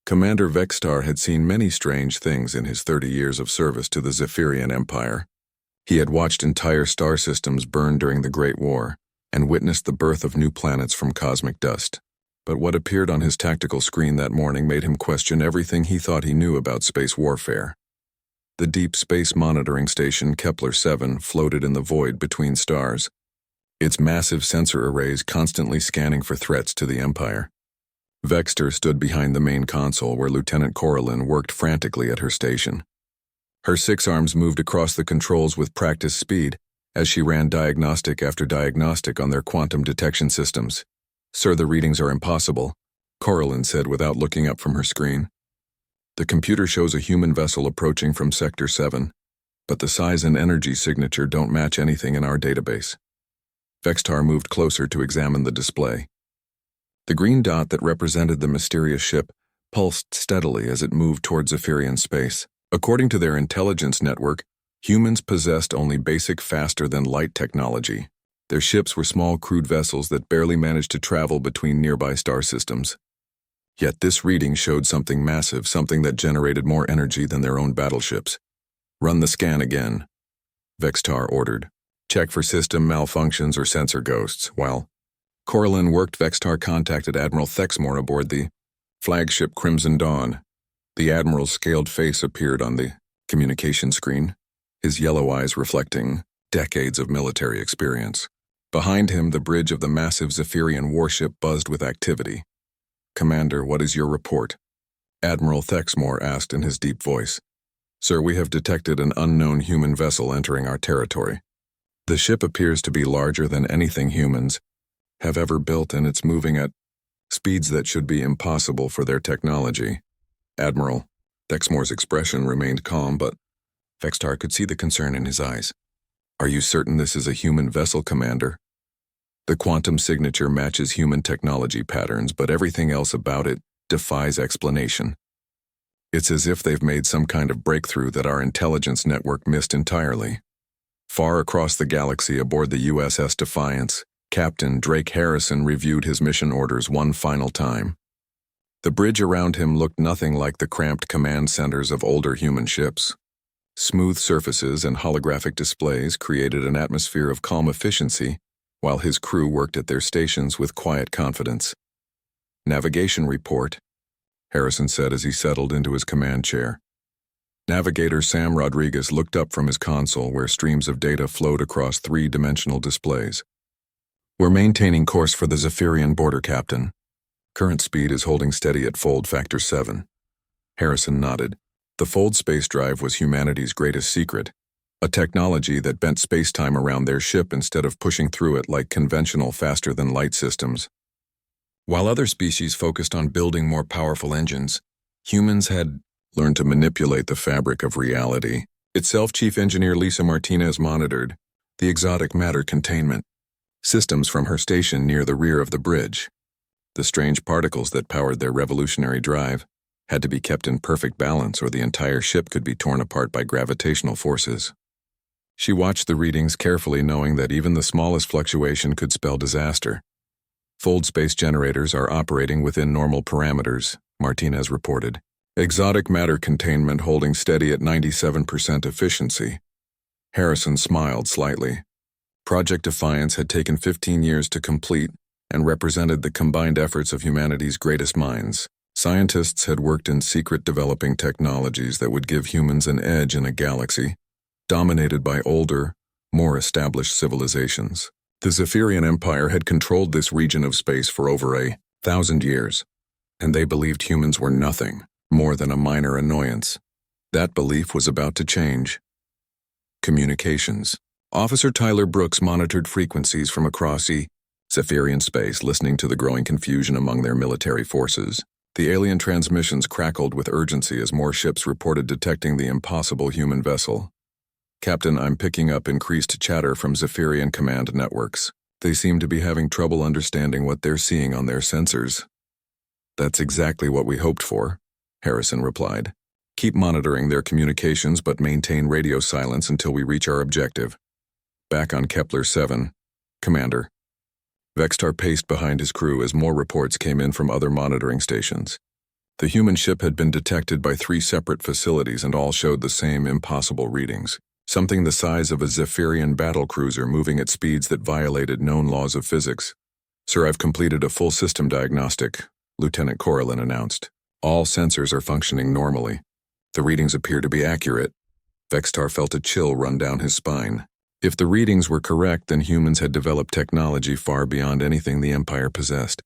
Commander Vextar had seen many strange things in his 30 years of service to the Zephyrian Empire. He had watched entire star systems burn during the Great War and witnessed the birth of new planets from cosmic dust. But what appeared on his tactical screen that morning made him question everything he thought he knew about space warfare. The Deep Space Monitoring Station Kepler-7 floated in the void between stars, its massive sensor arrays constantly scanning for threats to the Empire. Vexter stood behind the main console where Lieutenant Coraline worked frantically at her station. Her 6 arms moved across the controls with practiced speed as she ran diagnostic after diagnostic on their quantum detection systems. "Sir, the readings are impossible," Coraline said without looking up from her screen. "The computer shows a human vessel approaching from Sector 7, but the size and energy signature don't match anything in our database." Vextar moved closer to examine the display. The green dot that represented the mysterious ship pulsed steadily as it moved towards Zephyrian space. According to their intelligence network, humans possessed only basic faster-than-light technology. Their ships were small crude vessels that barely managed to travel between nearby star systems. Yet this reading showed something massive, something that generated more energy than their own battleships. "Run the scan again," Vextar ordered. "Check for system malfunctions or sensor ghosts." While Coraline worked, Vextar contacted Admiral Thexmore aboard the flagship Crimson Dawn. The Admiral's scaled face appeared on the communication screen, his yellow eyes reflecting decades of military experience. Behind him, the bridge of the massive Zephyrian warship buzzed with activity. "Commander, what is your report?" Admiral Thexmore asked in his deep voice. "Sir, we have detected an unknown human vessel entering our territory. The ship appears to be larger than anything humans have ever built, and it's moving at speeds that should be impossible for their technology." "Admiral," Thexmore's expression remained calm, but Vextar could see the concern in his eyes. "Are you certain this is a human vessel, Commander? The quantum signature matches human technology patterns, but everything else about it defies explanation. It's as if they've made some kind of breakthrough that our intelligence network missed entirely." Far across the galaxy aboard the USS Defiance, Captain Drake Harrison reviewed his mission orders one final time. The bridge around him looked nothing like the cramped command centers of older human ships. Smooth surfaces and holographic displays created an atmosphere of calm efficiency, while his crew worked at their stations with quiet confidence. "Navigation report," Harrison said as he settled into his command chair. Navigator Sam Rodriguez looked up from his console where streams of data flowed across 3-dimensional displays. "We're maintaining course for the Zephyrian border, Captain. Current speed is holding steady at fold factor 7. Harrison nodded. The fold space drive was humanity's greatest secret, a technology that bent space-time around their ship instead of pushing through it like conventional faster-than-light systems. While other species focused on building more powerful engines, humans had learned to manipulate the fabric of reality. Itself, Chief Engineer Lisa Martinez monitored the exotic matter containment systems from her station near the rear of the bridge. The strange particles that powered their revolutionary drive had to be kept in perfect balance or the entire ship could be torn apart by gravitational forces. She watched the readings carefully, knowing that even the smallest fluctuation could spell disaster. "Fold space generators are operating within normal parameters," Martinez reported. "Exotic matter containment holding steady at 97% efficiency." Harrison smiled slightly. Project Defiance had taken 15 years to complete and represented the combined efforts of humanity's greatest minds. Scientists had worked in secret, developing technologies that would give humans an edge in a galaxy dominated by older, more established civilizations. The Zephyrian Empire had controlled this region of space for over 1,000 years, and they believed humans were nothing more than a minor annoyance. That belief was about to change. Communications. Officer Tyler Brooks monitored frequencies from across Zephyrian space, listening to the growing confusion among their military forces. The alien transmissions crackled with urgency as more ships reported detecting the impossible human vessel. "Captain, I'm picking up increased chatter from Zephyrian command networks. They seem to be having trouble understanding what they're seeing on their sensors." "That's exactly what we hoped for," Harrison replied. "Keep monitoring their communications but maintain radio silence until we reach our objective." Back on Kepler-7, "Commander." Vextar paced behind his crew as more reports came in from other monitoring stations. The human ship had been detected by 3 separate facilities and all showed the same impossible readings, something the size of a Zephyrian battlecruiser moving at speeds that violated known laws of physics. "Sir, I've completed a full system diagnostic," Lieutenant Coralin announced. "All sensors are functioning normally. The readings appear to be accurate." Vextar felt a chill run down his spine. If the readings were correct, then humans had developed technology far beyond anything the Empire possessed.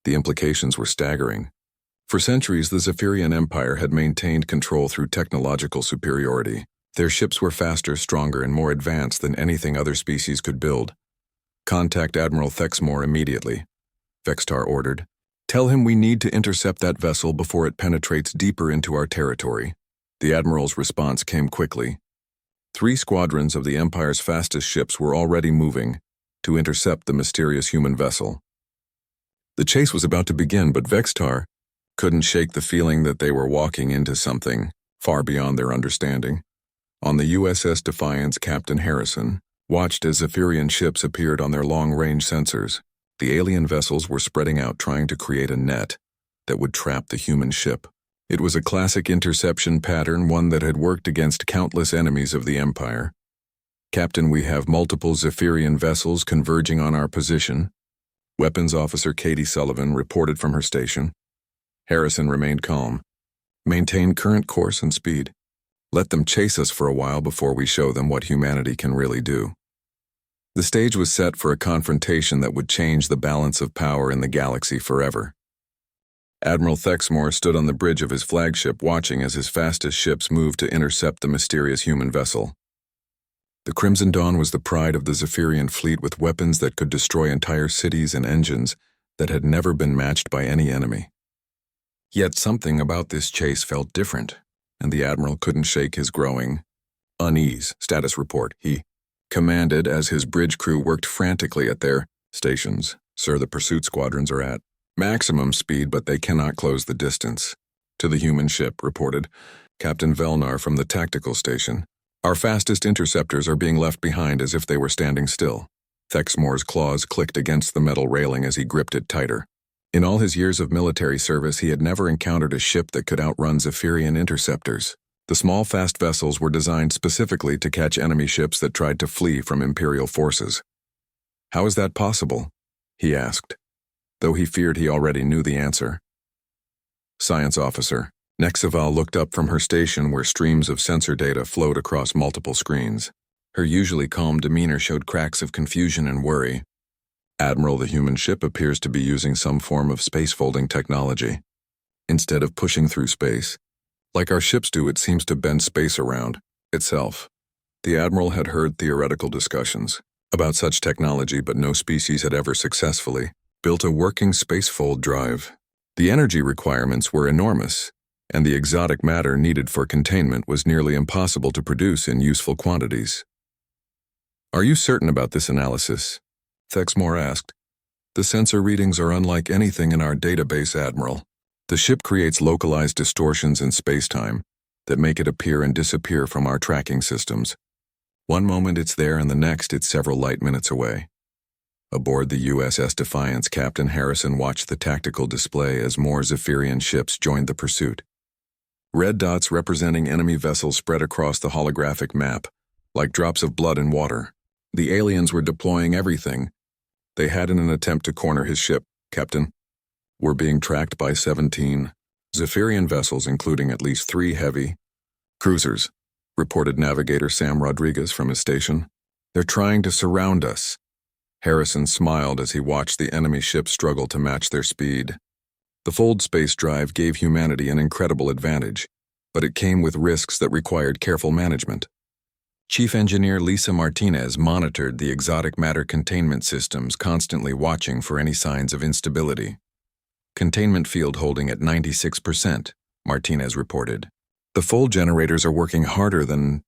The implications were staggering. For centuries, the Zephyrian Empire had maintained control through technological superiority. Their ships were faster, stronger, and more advanced than anything other species could build. "Contact Admiral Thexmore immediately," Vextar ordered. "Tell him we need to intercept that vessel before it penetrates deeper into our territory." The Admiral's response came quickly. 3 squadrons of the Empire's fastest ships were already moving to intercept the mysterious human vessel. The chase was about to begin, but Vextar couldn't shake the feeling that they were walking into something far beyond their understanding. On the USS Defiance, Captain Harrison watched as Zephyrian ships appeared on their long-range sensors. The alien vessels were spreading out, trying to create a net that would trap the human ship. It was a classic interception pattern, one that had worked against countless enemies of the Empire. "Captain, we have multiple Zephyrian vessels converging on our position," Weapons Officer Katie Sullivan reported from her station. Harrison remained calm. "Maintain current course and speed. Let them chase us for a while before we show them what humanity can really do." The stage was set for a confrontation that would change the balance of power in the galaxy forever. Admiral Thexmore stood on the bridge of his flagship, watching as his fastest ships moved to intercept the mysterious human vessel. The Crimson Dawn was the pride of the Zephyrian fleet, with weapons that could destroy entire cities and engines that had never been matched by any enemy. Yet something about this chase felt different, and the Admiral couldn't shake his growing unease. "Status report," he commanded as his bridge crew worked frantically at their stations. "Sir, the pursuit squadrons are at maximum speed, but they cannot close the distance to the human ship," reported Captain Velnar from the tactical station. "Our fastest interceptors are being left behind as if they were standing still." Thexmore's claws clicked against the metal railing as he gripped it tighter. In all his years of military service, he had never encountered a ship that could outrun Zephyrian interceptors. The small, fast vessels were designed specifically to catch enemy ships that tried to flee from Imperial forces. "How is that possible?" he asked, though he feared he already knew the answer. "Science Officer." Nexaval looked up from her station, where streams of sensor data flowed across multiple screens. Her usually calm demeanor showed cracks of confusion and worry. "Admiral, the human ship appears to be using some form of space-folding technology. Instead of pushing through space, like our ships do, it seems to bend space around itself." The Admiral had heard theoretical discussions about such technology, but no species had ever successfully built a working space-fold drive. The energy requirements were enormous, and the exotic matter needed for containment was nearly impossible to produce in useful quantities. "Are you certain about this analysis?" Thexmore asked. "The sensor readings are unlike anything in our database, Admiral. The ship creates localized distortions in space-time that make it appear and disappear from our tracking systems. One moment it's there and the next it's several light minutes away." Aboard the USS Defiance, Captain Harrison watched the tactical display as more Zephyrian ships joined the pursuit. Red dots representing enemy vessels spread across the holographic map, like drops of blood in water. The aliens were deploying everything they had in an attempt to corner his ship. "Captain, we're being tracked by 17 Zephyrian vessels, including at least 3 heavy cruisers," reported Navigator Sam Rodriguez from his station. "They're trying to surround us." Harrison smiled as he watched the enemy ship struggle to match their speed. The fold space drive gave humanity an incredible advantage, but it came with risks that required careful management. Chief Engineer Lisa Martinez monitored the exotic matter containment systems, constantly watching for any signs of instability. "Containment field holding at 96%, Martinez reported. "The fold generators are working harder than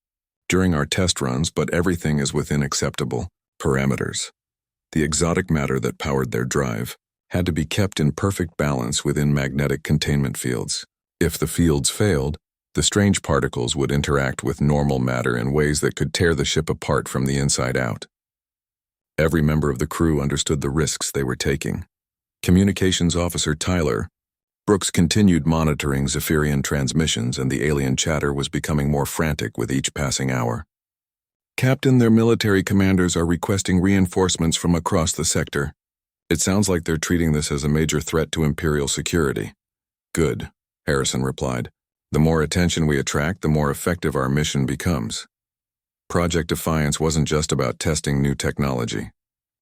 during our test runs, but everything is within acceptable parameters." The exotic matter that powered their drive had to be kept in perfect balance within magnetic containment fields. If the fields failed, the strange particles would interact with normal matter in ways that could tear the ship apart from the inside out. Every member of the crew understood the risks they were taking. Communications Officer Tyler Brooks continued monitoring Zephyrian transmissions, and the alien chatter was becoming more frantic with each passing hour. "Captain, their military commanders are requesting reinforcements from across the sector. It sounds like they're treating this as a major threat to Imperial security." "Good," Harrison replied. "The more attention we attract, the more effective our mission becomes." Project Defiance wasn't just about testing new technology.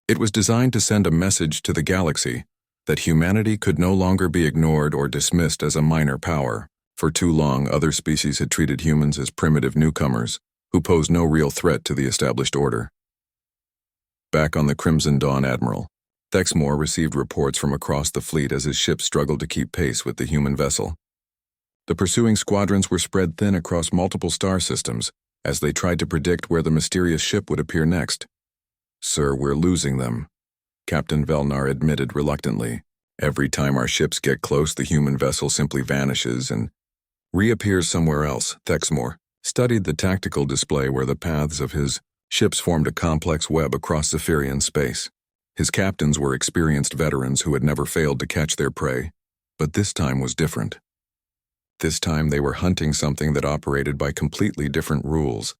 It was designed to send a message to the galaxy that humanity could no longer be ignored or dismissed as a minor power. For too long, other species had treated humans as primitive newcomers who posed no real threat to the established order. Back on the Crimson Dawn, Admiral Thexmore received reports from across the fleet as his ship struggled to keep pace with the human vessel. The pursuing squadrons were spread thin across multiple star systems as they tried to predict where the mysterious ship would appear next. "Sir, we're losing them," Captain Velnar admitted reluctantly. "Every time our ships get close, the human vessel simply vanishes and reappears somewhere else." Thexmore studied the tactical display where the paths of his ships formed a complex web across Zephyrian space. His captains were experienced veterans who had never failed to catch their prey, but this time was different. This time they were hunting something that operated by completely different rules.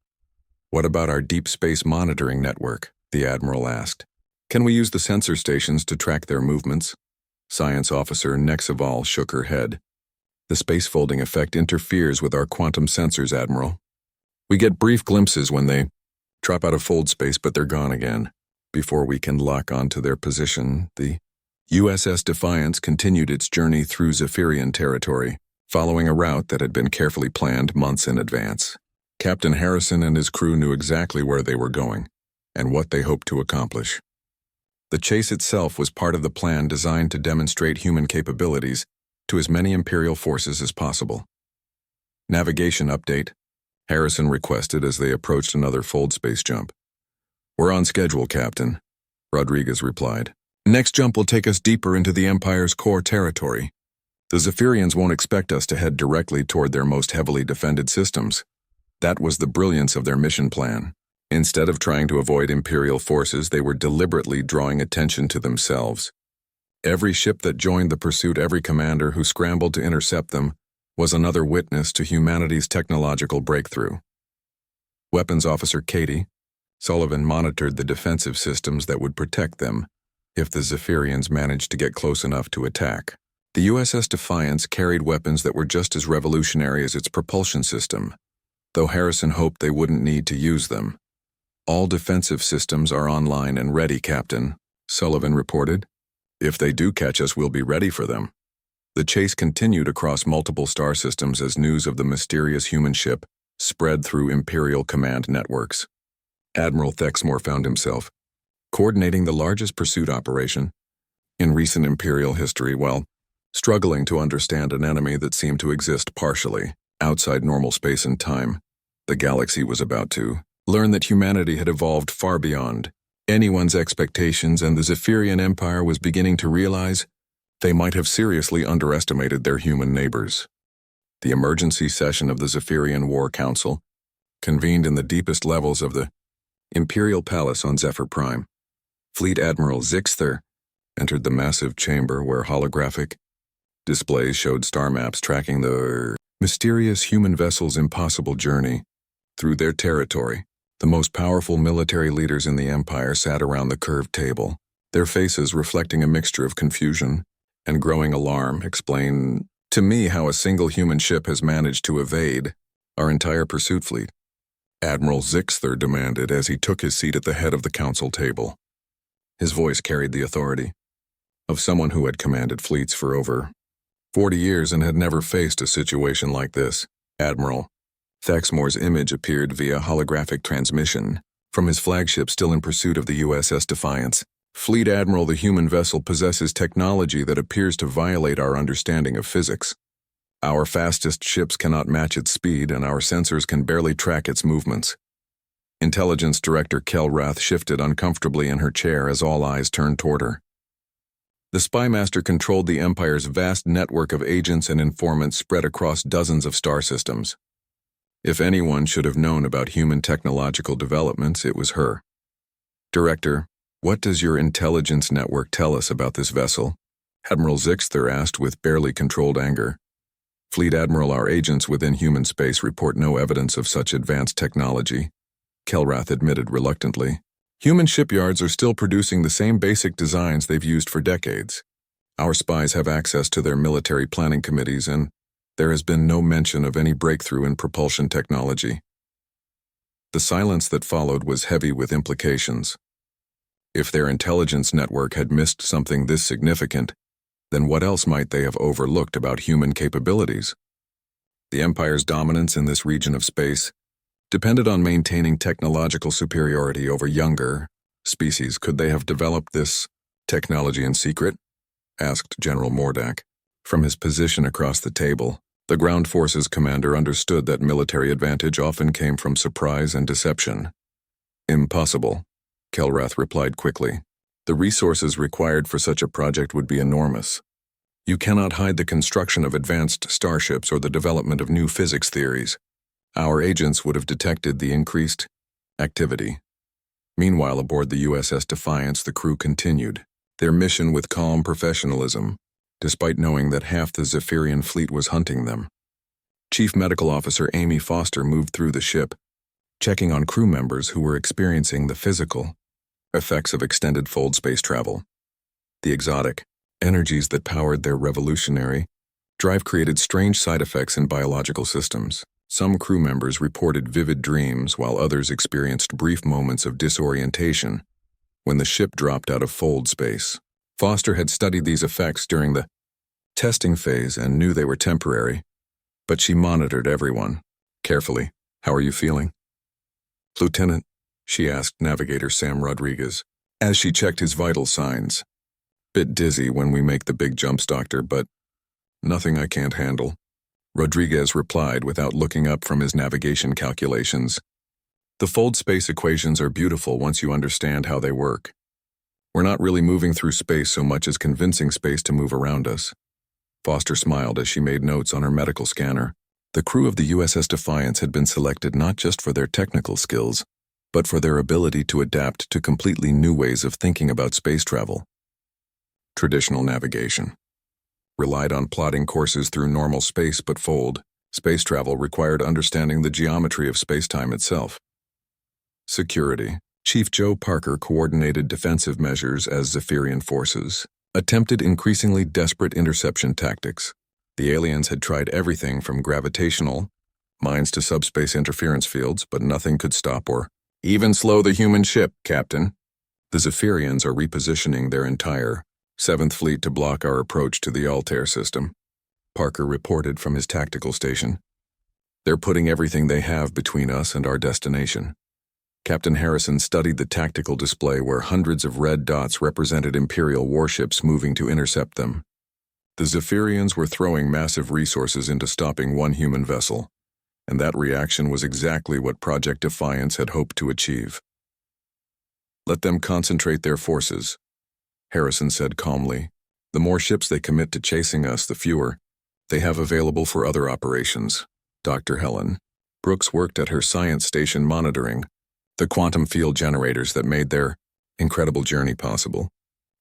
"What about our deep space monitoring network?" the Admiral asked. "Can we use the sensor stations to track their movements?" Science Officer Nexival shook her head. "The space folding effect interferes with our quantum sensors, Admiral. We get brief glimpses when they drop out of fold space, but they're gone again. Before we can lock onto their position, the USS Defiance continued its journey through Zephyrian territory, following a route that had been carefully planned months in advance. Captain Harrison and his crew knew exactly where they were going and what they hoped to accomplish. The chase itself was part of the plan designed to demonstrate human capabilities to as many Imperial forces as possible. "Navigation update," Harrison requested as they approached another fold space jump. "We're on schedule, Captain," Rodriguez replied. "Next jump will take us deeper into the Empire's core territory. The Zephyrians won't expect us to head directly toward their most heavily defended systems. That was the brilliance of their mission plan. Instead of trying to avoid Imperial forces, they were deliberately drawing attention to themselves. Every ship that joined the pursuit, every commander who scrambled to intercept them, was another witness to humanity's technological breakthrough." Weapons Officer Katie Sullivan monitored the defensive systems that would protect them if the Zephyrians managed to get close enough to attack. The USS Defiance carried weapons that were just as revolutionary as its propulsion system, though Harrison hoped they wouldn't need to use them. "All defensive systems are online and ready, Captain," Sullivan reported. "If they do catch us, we'll be ready for them." The chase continued across multiple star systems as news of the mysterious human ship spread through Imperial command networks. Admiral Thexmore found himself coordinating the largest pursuit operation in recent Imperial history while struggling to understand an enemy that seemed to exist partially outside normal space and time. The galaxy was about to learn that humanity had evolved far beyond anyone's expectations, and the Zephyrian Empire was beginning to realize they might have seriously underestimated their human neighbors. The emergency session of the Zephyrian War Council convened in the deepest levels of the Imperial Palace on Zephyr Prime. Fleet Admiral Zixther entered the massive chamber where holographic displays showed star maps tracking the mysterious human vessel's impossible journey through their territory. The most powerful military leaders in the Empire sat around the curved table, their faces reflecting a mixture of confusion and growing alarm. "Explain to me how a single human ship has managed to evade our entire pursuit fleet," Admiral Zixther demanded as he took his seat at the head of the council table. His voice carried the authority of someone who had commanded fleets for over 40 years and had never faced a situation like this. Admiral Thexmore's image appeared via holographic transmission from his flagship still in pursuit of the USS Defiance. "Fleet Admiral, the human vessel possesses technology that appears to violate our understanding of physics. Our fastest ships cannot match its speed, and our sensors can barely track its movements." Intelligence Director Kel Rath shifted uncomfortably in her chair as all eyes turned toward her. The Spymaster controlled the Empire's vast network of agents and informants spread across dozens of star systems. If anyone should have known about human technological developments, it was her. "Director, what does your intelligence network tell us about this vessel?" Admiral Zixter asked with barely controlled anger. Fleet Admiral, our agents within human space report no evidence of such advanced technology, Kelrath admitted reluctantly. Human shipyards are still producing the same basic designs they've used for decades. Our spies have access to their military planning committees, and there has been no mention of any breakthrough in propulsion technology. The silence that followed was heavy with implications. If their intelligence network had missed something this significant, then what else might they have overlooked about human capabilities? The Empire's dominance in this region of space depended on maintaining technological superiority over younger species. Could they have developed this technology in secret? Asked General Mordak. From his position across the table, the ground forces commander understood that military advantage often came from surprise and deception. Impossible, Kelrath replied quickly. The resources required for such a project would be enormous. You cannot hide the construction of advanced starships or the development of new physics theories. Our agents would have detected the increased activity. Meanwhile, aboard the USS Defiance, the crew continued their mission with calm professionalism, despite knowing that half the Zephyrian fleet was hunting them. Chief Medical Officer Amy Foster moved through the ship, checking on crew members who were experiencing the physical effects of extended fold space travel. The exotic energies that powered their revolutionary drive created strange side effects in biological systems. Some crew members reported vivid dreams, while others experienced brief moments of disorientation when the ship dropped out of fold space. Foster had studied these effects during the testing phase and knew they were temporary, but she monitored everyone carefully. How are you feeling, Lieutenant? She asked Navigator Sam Rodriguez as she checked his vital signs. Bit dizzy when we make the big jumps, Doctor, but nothing I can't handle, Rodriguez replied without looking up from his navigation calculations. The fold space equations are beautiful once you understand how they work. We're not really moving through space so much as convincing space to move around us. Foster smiled as she made notes on her medical scanner. The crew of the USS Defiance had been selected not just for their technical skills, but for their ability to adapt to completely new ways of thinking about space travel. Traditional navigation relied on plotting courses through normal space, but fold space travel required understanding the geometry of space-time itself. Security. Chief Joe Parker coordinated defensive measures as Zephyrian forces attempted increasingly desperate interception tactics. The aliens had tried everything from gravitational mines to subspace interference fields, but nothing could stop or even slow the human ship, Captain. The Zephyrians are repositioning their entire 7th Fleet to block our approach to the Altair system, Parker reported from his tactical station. They're putting everything they have between us and our destination. Captain Harrison studied the tactical display where hundreds of red dots represented Imperial warships moving to intercept them. The Zephyrians were throwing massive resources into stopping one human vessel, and that reaction was exactly what Project Defiance had hoped to achieve. Let them concentrate their forces, Harrison said calmly. The more ships they commit to chasing us, the fewer they have available for other operations. Dr. Helen Brooks worked at her science station monitoring the quantum field generators that made their incredible journey possible.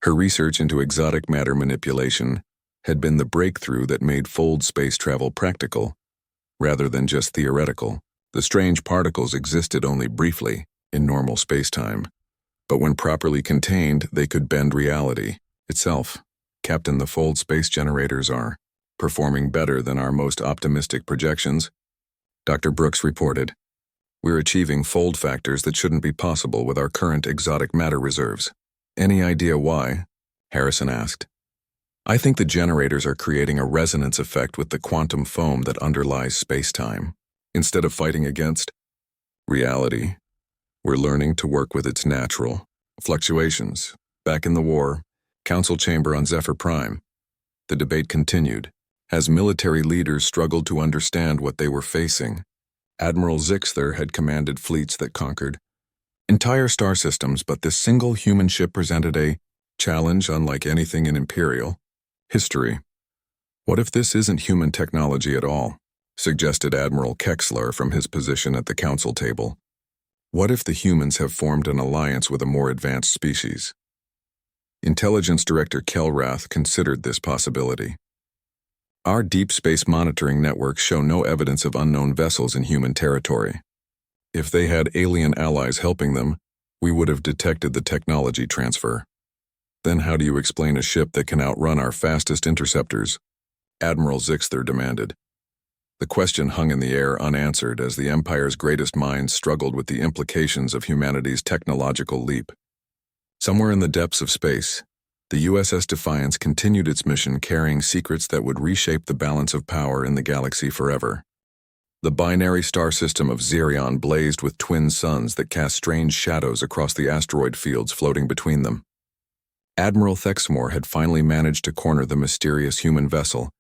Her research into exotic matter manipulation had been the breakthrough that made fold space travel practical, rather than just theoretical. The strange particles existed only briefly in normal space-time, but when properly contained, they could bend reality itself. Captain, the fold space generators are performing better than our most optimistic projections, Dr. Brooks reported. We're achieving fold factors that shouldn't be possible with our current exotic matter reserves. Any idea why? Harrison asked. I think the generators are creating a resonance effect with the quantum foam that underlies space-time. Instead of fighting against reality, we're learning to work with its natural fluctuations. Back in the war, Council Chamber on Zephyr Prime, the debate continued. As military leaders struggled to understand what they were facing, Admiral Zixter had commanded fleets that conquered entire star systems, but this single human ship presented a challenge unlike anything in Imperial history. What if this isn't human technology at all? Suggested Admiral Kexler from his position at the council table. What if the humans have formed an alliance with a more advanced species? Intelligence Director Kelrath considered this possibility. Our deep space monitoring networks show no evidence of unknown vessels in human territory. If they had alien allies helping them, we would have detected the technology transfer. Then how do you explain a ship that can outrun our fastest interceptors? Admiral Zixther demanded. The question hung in the air unanswered as the Empire's greatest minds struggled with the implications of humanity's technological leap. Somewhere in the depths of space, the USS Defiance continued its mission carrying secrets that would reshape the balance of power in the galaxy forever. The binary star system of Xerion blazed with twin suns that cast strange shadows across the asteroid fields floating between them. Admiral Thexmore had finally managed to corner the mysterious human vessel,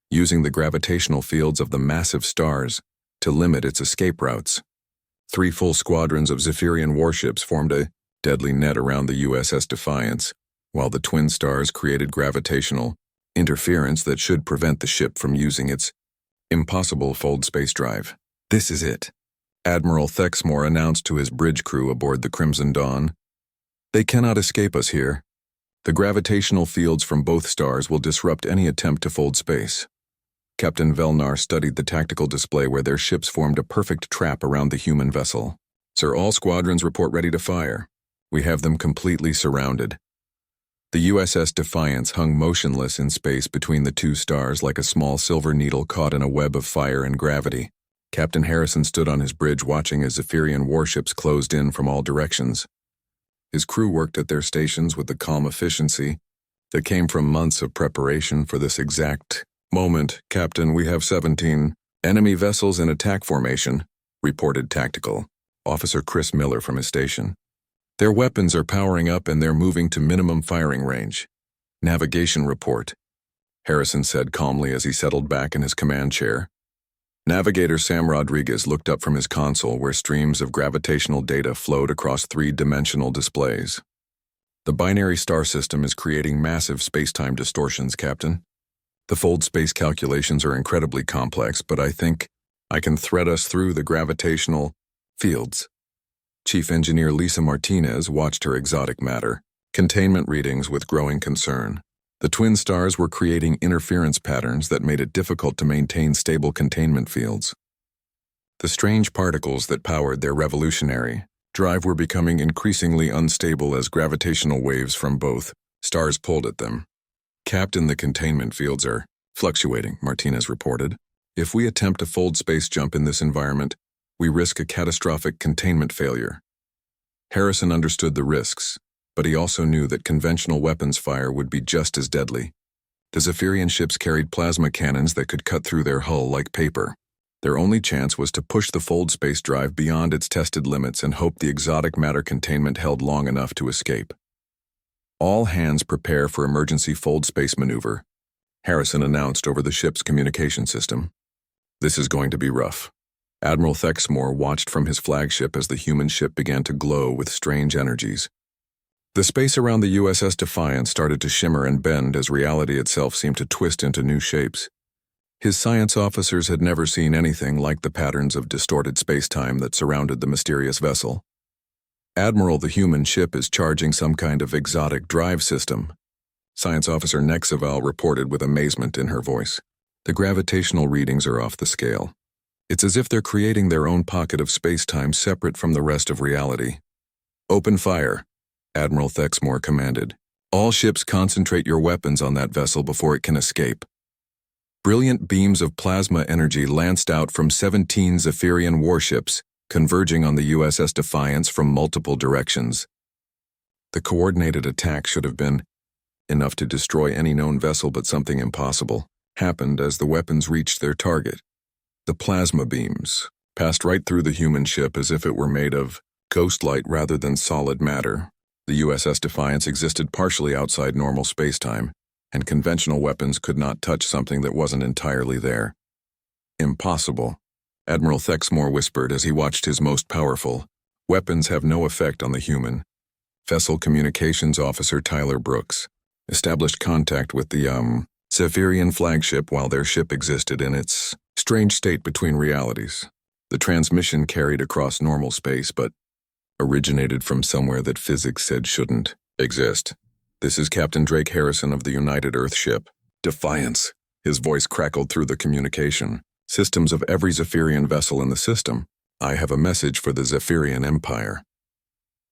using the gravitational fields of the massive stars to limit its escape routes. 3 full squadrons of Zephyrian warships formed a deadly net around the USS Defiance, while the twin stars created gravitational interference that should prevent the ship from using its impossible fold space drive. "This is it," Admiral Thexmore announced to his bridge crew aboard the Crimson Dawn. "They cannot escape us here. The gravitational fields from both stars will disrupt any attempt to fold space." Captain Velnar studied the tactical display where their ships formed a perfect trap around the human vessel. "Sir, all squadrons report ready to fire. We have them completely surrounded." The USS Defiance hung motionless in space between the 2 stars like a small silver needle caught in a web of fire and gravity. Captain Harrison stood on his bridge watching as Zephyrian warships closed in from all directions. His crew worked at their stations with the calm efficiency that came from months of preparation for this exact moment. "Captain, we have 17 enemy vessels in attack formation," reported Tactical Officer Chris Miller from his station. "Their weapons are powering up and they're moving to minimum firing range." "Navigation report," Harrison said calmly as he settled back in his command chair. Navigator Sam Rodriguez looked up from his console where streams of gravitational data flowed across 3-dimensional displays. "The binary star system is creating massive space-time distortions, Captain. The fold space calculations are incredibly complex, but I think I can thread us through the gravitational fields." Chief Engineer Lisa Martinez watched her exotic matter containment readings with growing concern. The twin stars were creating interference patterns that made it difficult to maintain stable containment fields. The strange particles that powered their revolutionary drive were becoming increasingly unstable as gravitational waves from both stars pulled at them. "Captain, the containment fields are fluctuating," Martinez reported. "If we attempt a fold space jump in this environment, we risk a catastrophic containment failure." Harrison understood the risks, but he also knew that conventional weapons fire would be just as deadly. The Zephyrian ships carried plasma cannons that could cut through their hull like paper. Their only chance was to push the fold space drive beyond its tested limits and hope the exotic matter containment held long enough to escape. "All hands prepare for emergency fold space maneuver," Harrison announced over the ship's communication system. "This is going to be rough." Admiral Thexmore watched from his flagship as the human ship began to glow with strange energies. The space around the USS Defiance started to shimmer and bend as reality itself seemed to twist into new shapes. His science officers had never seen anything like the patterns of distorted space-time that surrounded the mysterious vessel. "Admiral, the human ship is charging some kind of exotic drive system," Science Officer Nexaval reported with amazement in her voice. "The gravitational readings are off the scale. It's as if they're creating their own pocket of space-time separate from the rest of reality." "Open fire," Admiral Thexmore commanded. "All ships concentrate your weapons on that vessel before it can escape." Brilliant beams of plasma energy lanced out from 17 Zephyrian warships, converging on the USS Defiance from multiple directions. The coordinated attack should have been enough to destroy any known vessel, but something impossible happened as the weapons reached their target. The plasma beams passed right through the human ship as if it were made of ghost light rather than solid matter. The USS Defiance existed partially outside normal spacetime, and conventional weapons could not touch something that wasn't entirely there. "Impossible," Admiral Thexmore whispered as he watched his most powerful weapons have no effect on the human. Vessel Communications Officer Tyler Brooks established contact with the Zephyrian flagship while their ship existed in its strange state between realities. The transmission carried across normal space but originated from somewhere that physics said shouldn't exist. This is Captain Drake Harrison of the United Earth ship, Defiance. His voice crackled through the communication systems of every Zephyrian vessel in the system. I have a message for the Zephyrian Empire.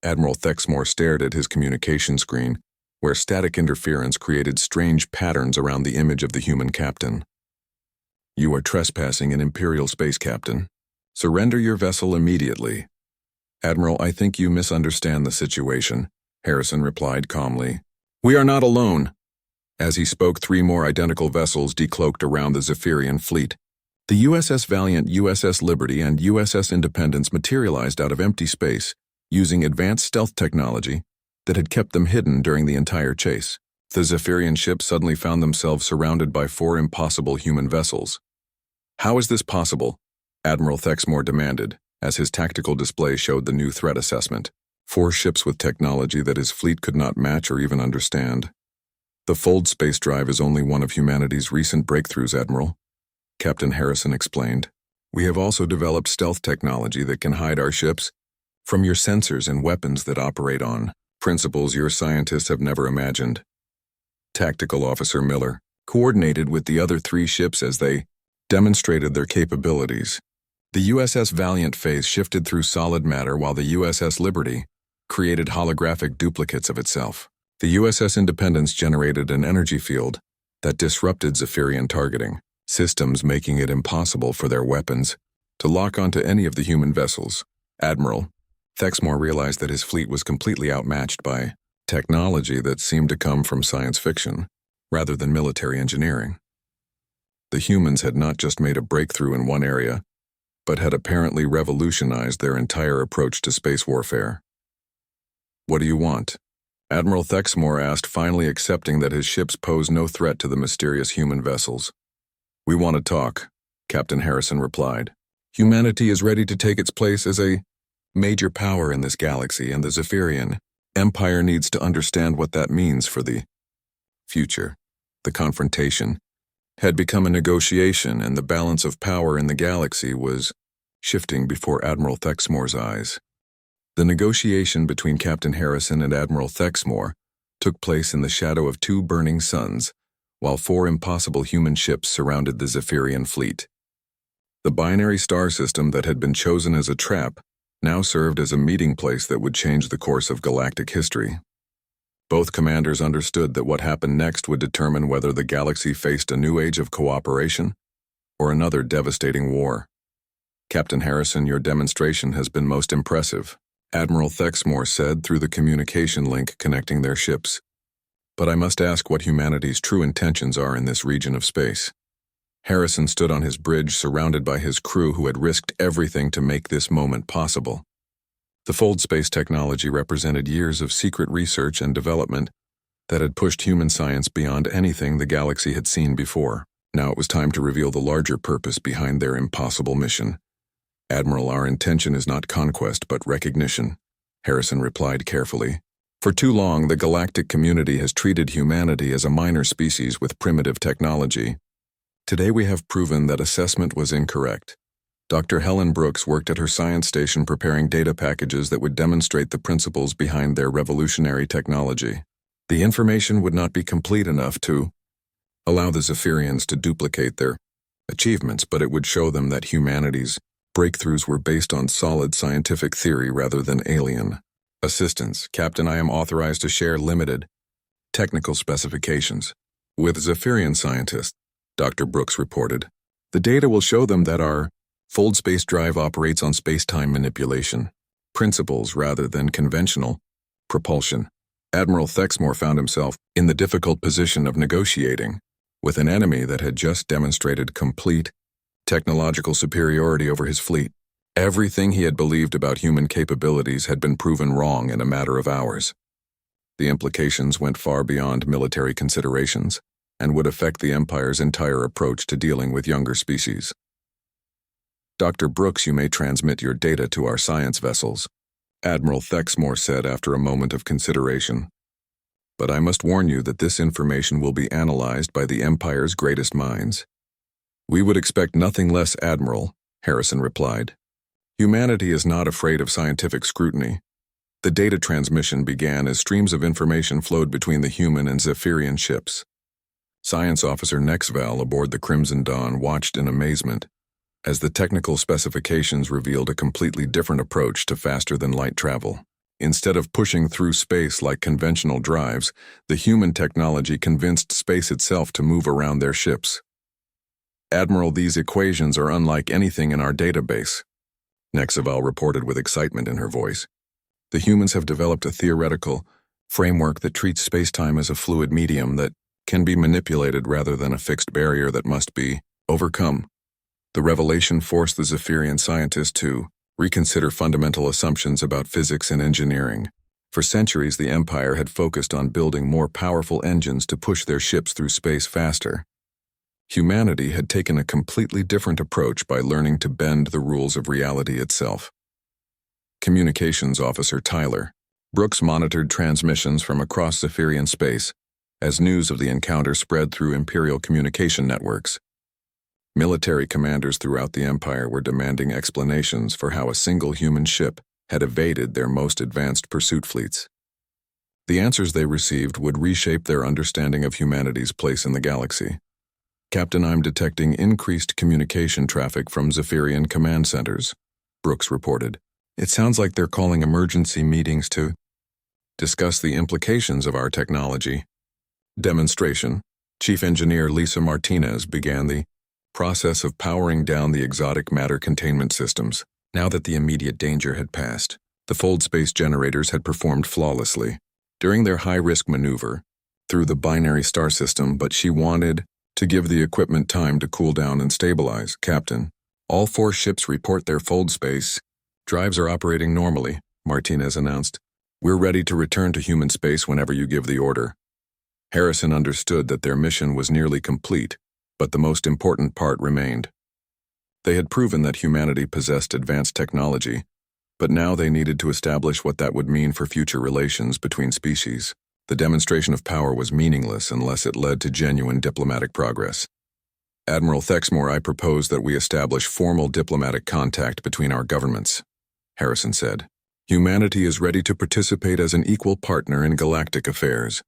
Admiral Thexmore stared at his communication screen, where static interference created strange patterns around the image of the human captain. You are trespassing in Imperial space, Captain. Surrender your vessel immediately. Admiral, I think you misunderstand the situation, Harrison replied calmly. We are not alone. As he spoke, 3 more identical vessels decloaked around the Zephyrian fleet. The USS Valiant, USS Liberty, and USS Independence materialized out of empty space, using advanced stealth technology that had kept them hidden during the entire chase. The Zephyrian ship suddenly found themselves surrounded by 4 impossible human vessels. How is this possible? Admiral Thexmore demanded, as his tactical display showed the new threat assessment. 4 ships with technology that his fleet could not match or even understand. The Fold space drive is only one of humanity's recent breakthroughs, Admiral, Captain Harrison explained. We have also developed stealth technology that can hide our ships from your sensors and weapons that operate on principles your scientists have never imagined. Tactical Officer Miller coordinated with the other 3 ships as they demonstrated their capabilities. The USS Valiant phase shifted through solid matter while the USS Liberty created holographic duplicates of itself. The USS Independence generated an energy field that disrupted Zephyrian targeting systems, making it impossible for their weapons to lock onto any of the human vessels. Admiral Thexmore realized that his fleet was completely outmatched by technology that seemed to come from science fiction rather than military engineering. The humans had not just made a breakthrough in one area, but had apparently revolutionized their entire approach to space warfare. What do you want? Admiral Thexmore asked, finally accepting that his ships pose no threat to the mysterious human vessels. We want to talk, Captain Harrison replied. Humanity is ready to take its place as a major power in this galaxy, and the Zephyrian Empire needs to understand what that means for the future. The confrontation had become a negotiation, and the balance of power in the galaxy was shifting before Admiral Thexmore's eyes. The negotiation between Captain Harrison and Admiral Thexmore took place in the shadow of 2 burning suns, while 4 impossible human ships surrounded the Zephyrian fleet. The binary star system that had been chosen as a trap now served as a meeting place that would change the course of galactic history. Both commanders understood that what happened next would determine whether the galaxy faced a new age of cooperation or another devastating war. Captain Harrison, your demonstration has been most impressive, Admiral Thexmore said through the communication link connecting their ships. But I must ask what humanity's true intentions are in this region of space. Harrison stood on his bridge surrounded by his crew who had risked everything to make this moment possible. The Fold space technology represented years of secret research and development that had pushed human science beyond anything the galaxy had seen before. Now it was time to reveal the larger purpose behind their impossible mission. Admiral, our intention is not conquest but recognition, Harrison replied carefully. For too long, the galactic community has treated humanity as a minor species with primitive technology. Today we have proven that assessment was incorrect. Dr. Helen Brooks worked at her science station preparing data packages that would demonstrate the principles behind their revolutionary technology. The information would not be complete enough to allow the Zephyrians to duplicate their achievements, but it would show them that humanity's breakthroughs were based on solid scientific theory rather than alien assistance. Captain, I am authorized to share limited technical specifications with Zephyrian scientists, Dr. Brooks reported. The data will show them that our Fold space drive operates on space-time manipulation principles rather than conventional propulsion. Admiral Thexmore found himself in the difficult position of negotiating with an enemy that had just demonstrated complete technological superiority over his fleet. Everything he had believed about human capabilities had been proven wrong in a matter of hours. The implications went far beyond military considerations and would affect the Empire's entire approach to dealing with younger species. Dr. Brooks, you may transmit your data to our science vessels, Admiral Thexmore said after a moment of consideration. But I must warn you that this information will be analyzed by the Empire's greatest minds. We would expect nothing less, Admiral, Harrison replied. Humanity is not afraid of scientific scrutiny. The data transmission began as streams of information flowed between the human and Zephyrian ships. Science Officer Nexval aboard the Crimson Dawn watched in amazement as the technical specifications revealed a completely different approach to faster-than-light travel. Instead of pushing through space like conventional drives, the human technology convinced space itself to move around their ships. "Admiral, these equations are unlike anything in our database," Nexval reported with excitement in her voice. "The humans have developed a theoretical framework that treats space-time as a fluid medium that can be manipulated rather than a fixed barrier that must be overcome." The revelation forced the Zephyrian scientists to reconsider fundamental assumptions about physics and engineering. For centuries, the Empire had focused on building more powerful engines to push their ships through space faster. Humanity had taken a completely different approach by learning to bend the rules of reality itself. Communications Officer Tyler Brooks monitored transmissions from across Zephyrian space as news of the encounter spread through Imperial communication networks. Military commanders throughout the Empire were demanding explanations for how a single human ship had evaded their most advanced pursuit fleets. The answers they received would reshape their understanding of humanity's place in the galaxy. "Captain, I'm detecting increased communication traffic from Zephyrian command centers," Brooks reported. "It sounds like they're calling emergency meetings to discuss the implications of our technology." Demonstration. Chief Engineer Lisa Martinez began the process of powering down the exotic matter containment systems. Now that the immediate danger had passed, the fold space generators had performed flawlessly during their high-risk maneuver through the binary star system, but she wanted to give the equipment time to cool down and stabilize. "Captain, all 4 ships report their fold space drives are operating normally," Martinez announced. "We're ready to return to human space whenever you give the order." Harrison understood that their mission was nearly complete, but the most important part remained. They had proven that humanity possessed advanced technology, but now they needed to establish what that would mean for future relations between species. The demonstration of power was meaningless unless it led to genuine diplomatic progress. "Admiral Thexmore, I propose that we establish formal diplomatic contact between our governments," Harrison said. "Humanity is ready to participate as an equal partner in galactic affairs."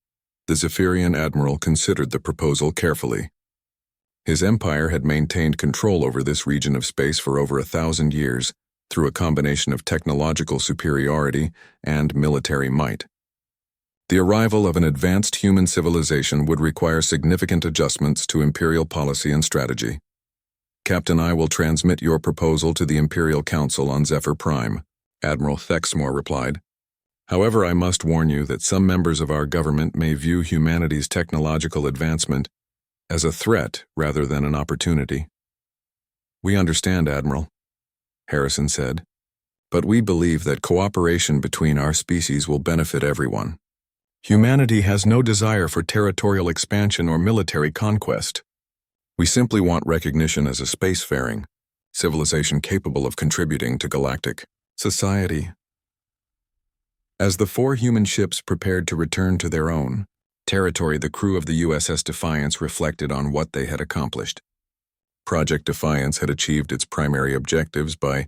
The Zephyrian admiral considered the proposal carefully. His empire had maintained control over this region of space for over 1,000 years through a combination of technological superiority and military might. The arrival of an advanced human civilization would require significant adjustments to imperial policy and strategy. "Captain, I will transmit your proposal to the Imperial Council on Zephyr Prime," Admiral Thexmore replied. "However, I must warn you that some members of our government may view humanity's technological advancement as a threat rather than an opportunity." "We understand, Admiral," Harrison said, "but we believe that cooperation between our species will benefit everyone. Humanity has no desire for territorial expansion or military conquest. We simply want recognition as a spacefaring civilization capable of contributing to galactic society." As the 4 human ships prepared to return to their own territory, the crew of the USS Defiance reflected on what they had accomplished. Project Defiance had achieved its primary objectives by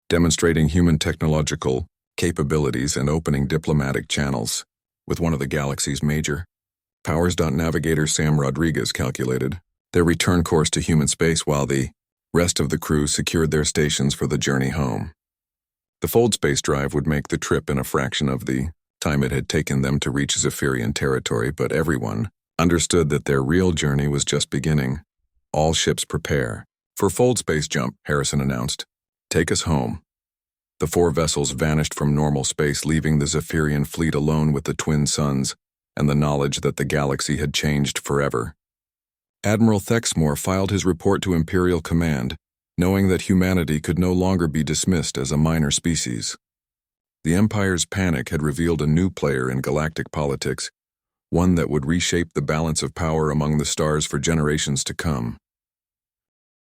demonstrating human technological capabilities and opening diplomatic channels with one of the galaxy's major powers. Navigator Sam Rodriguez calculated their return course to human space while the rest of the crew secured their stations for the journey home. The fold space drive would make the trip in a fraction of the time it had taken them to reach Zephyrian territory, but everyone understood that their real journey was just beginning. "All ships prepare for fold space jump," Harrison announced. "Take us home." The 4 vessels vanished from normal space, leaving the Zephyrian fleet alone with the twin suns and the knowledge that the galaxy had changed forever. Admiral Thexmore filed his report to Imperial Command, knowing that humanity could no longer be dismissed as a minor species. The Empire's panic had revealed a new player in galactic politics, one that would reshape the balance of power among the stars for generations to come.